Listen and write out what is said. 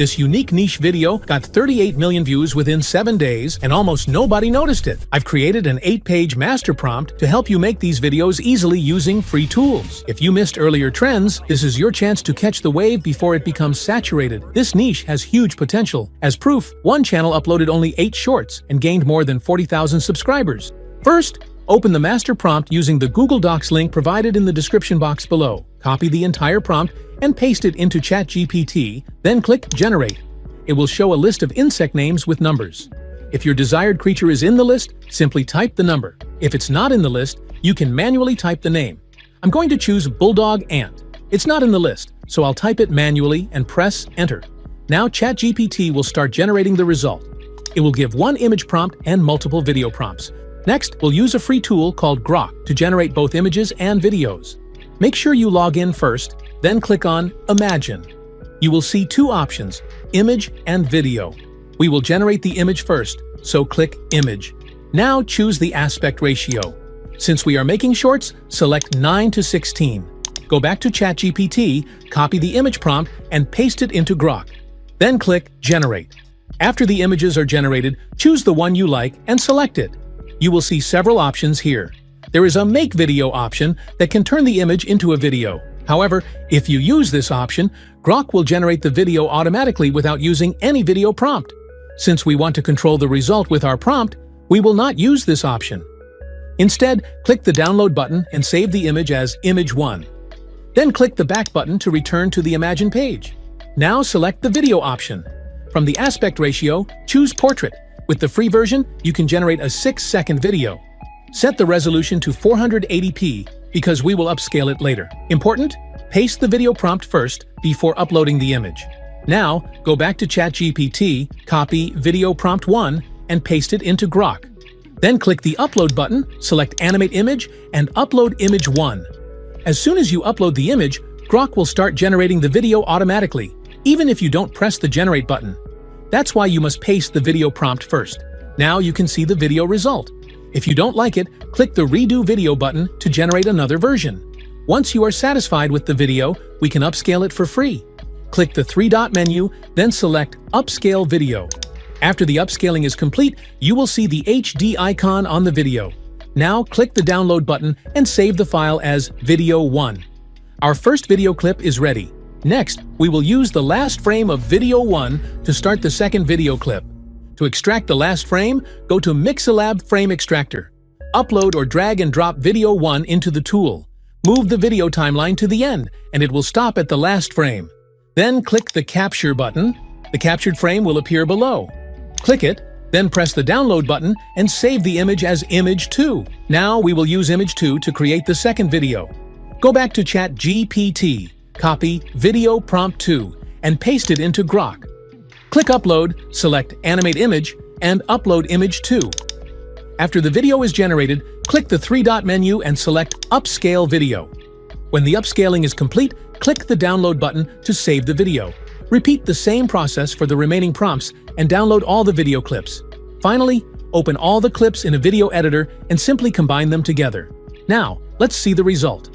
This unique niche video got 38 million views within 7 days, and almost nobody noticed it. I've created an 8-page master prompt to help you make these videos easily using free tools. If you missed earlier trends, this is your chance to catch the wave before it becomes saturated. This niche has huge potential. As proof, one channel uploaded only 8 shorts and gained more than 40,000 subscribers. First, open the master prompt using the Google Docs link provided in the description box below. Copy the entire prompt and paste it into ChatGPT, then click Generate. It will show a list of insect names with numbers. If your desired creature is in the list, simply type the number. If it's not in the list, you can manually type the name. I'm going to choose bulldog ant. It's not in the list, so I'll type it manually and press Enter. Now ChatGPT will start generating the result. It will give one image prompt and multiple video prompts. Next, we'll use a free tool called Grok to generate both images and videos. Make sure you log in first, then click on Imagine. You will see 2 options, Image and Video. We will generate the image first, so click Image. Now choose the aspect ratio. Since we are making shorts, select 9:16. Go back to ChatGPT, copy the image prompt, and paste it into Grok. Then click Generate. After the images are generated, choose the one you like and select it. You will see several options here. There is a Make Video option that can turn the image into a video. However, if you use this option, Grok will generate the video automatically without using any video prompt. Since we want to control the result with our prompt, we will not use this option. Instead, click the Download button and save the image as Image 1. Then click the Back button to return to the Imagine page. Now select the Video option. From the aspect ratio, choose Portrait. With the free version, you can generate a 6-second video. Set the resolution to 480p because we will upscale it later. Important? Paste the video prompt first before uploading the image. Now, go back to ChatGPT, copy Video Prompt 1, and paste it into Grok. Then click the Upload button, select Animate Image, and upload Image 1. As soon as you upload the image, Grok will start generating the video automatically, even if you don't press the Generate button. That's why you must paste the video prompt first. Now you can see the video result. If you don't like it, click the Redo Video button to generate another version. Once you are satisfied with the video, we can upscale it for free. Click the 3-dot menu, then select Upscale Video. After the upscaling is complete, you will see the HD icon on the video. Now click the Download button and save the file as Video 1. Our first video clip is ready. Next, we will use the last frame of Video 1 to start the second video clip. To extract the last frame, go to Mixilab Frame Extractor. Upload or drag and drop Video 1 into the tool. Move the video timeline to the end, and it will stop at the last frame. Then click the Capture button. The captured frame will appear below. Click it, then press the Download button and save the image as Image 2. Now we will use Image 2 to create the second video. Go back to ChatGPT, copy Video Prompt 2, and paste it into Grok. Click Upload, select Animate Image, and upload Image 2. After the video is generated, click the 3-dot menu and select Upscale Video. When the upscaling is complete, click the Download button to save the video. Repeat the same process for the remaining prompts and download all the video clips. Finally, open all the clips in a video editor and simply combine them together. Now, let's see the result.